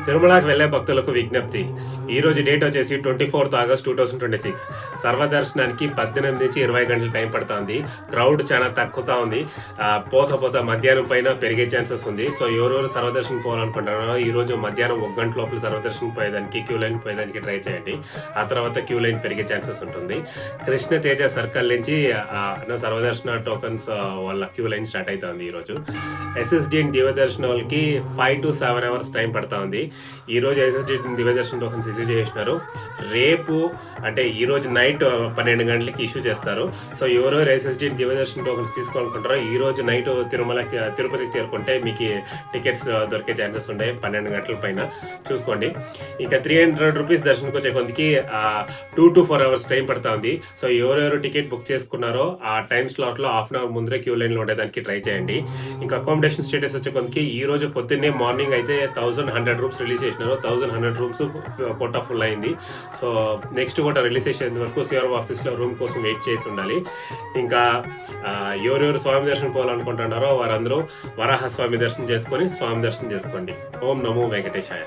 తిరుమలకి వెళ్లే భక్తులకు విజ్ఞప్తి. ఈ రోజు డేట్ వచ్చేసి 24th August 2026. సర్వదర్శనానికి 18 నుంచి 20 గంటల టైం పడుతుంది. క్రౌడ్ చాలా తక్కువగా ఉంది. పోత మధ్యాహ్నం పైన పెరిగే ఛాన్సెస్ ఉంది. సో ఎవరెవరు సర్వదర్శనం పోవాలనుకుంటున్నారో ఈ రోజు మధ్యాహ్నం 1 గంట లోపల సర్వదర్శనం పోయేదానికి క్యూ లైన్ పోయేదానికి ట్రై చేయండి. ఆ తర్వాత క్యూ లైన్ పెరిగే ఛాన్సెస్ ఉంటుంది. కృష్ణ తేజ సర్కిల్ నుంచి సర్వదర్శన టోకన్స్ వాళ్ళ క్యూ లైన్ స్టార్ట్ అవుతుంది. ఈరోజు SSD దివ్యదర్శన వాళ్ళకి 5 to 7 hours టైం పడుతుంది. ఈ రోజు SSD దివ్యదర్శన టోకన్స్ ఇష్యూ చేసినారు. రేపు అంటే ఈ రోజు నైట్ 12 గంటలకి ఇష్యూ చేస్తారు. సో ఎవరెవరు SSD దివ్యదర్శన టోకన్స్ తీసుకోవాలనుకుంటారో ఈ రోజు నైట్ తిరుపతికి చేరుకుంటే మీకు టికెట్స్ దొరికే ఛాన్సెస్ ఉంటాయి 12 గంటల పైన చూసుకోండి. ఇంకా 300 రూపీస్ దర్శనకు వచ్చే కొంతకి 2 to 4 hours టైం పడుతుంది. సో ఎవరెవరు టికెట్ బుక్ చేసుకున్నారో ఆ టైం స్లాట్లో హాఫ్ అన్ అవర్ ముందరే క్యూ లైన్లో ఉండేదానికి ట్రై చేయండి. ఇంకా అకామిడేషన్ స్టేటస్ వచ్చే కొంతకి ఈ రోజు పొద్దున్నే మార్నింగ్ అయితే 1100 రూమ్స్ రిలీజ్ చేసినారు. 1100 రూమ్స్ కోటా ఫుల్ అయింది. సో నెక్స్ట్ కోటా రిలీజ్ చేసేంత వరకు CRO ఆఫీస్లో రూమ్ కోసం వెయిట్ చేసి ఉండాలి. ఇంకా ఎవరెవరు స్వామి దర్శనం పోవాలనుకుంటున్నారో వారందరూ వరాహ స్వామి దర్శనం చేసుకొని స్వామి దర్శనం చేసుకోండి. ఓం నమో వెంకటేశాయ.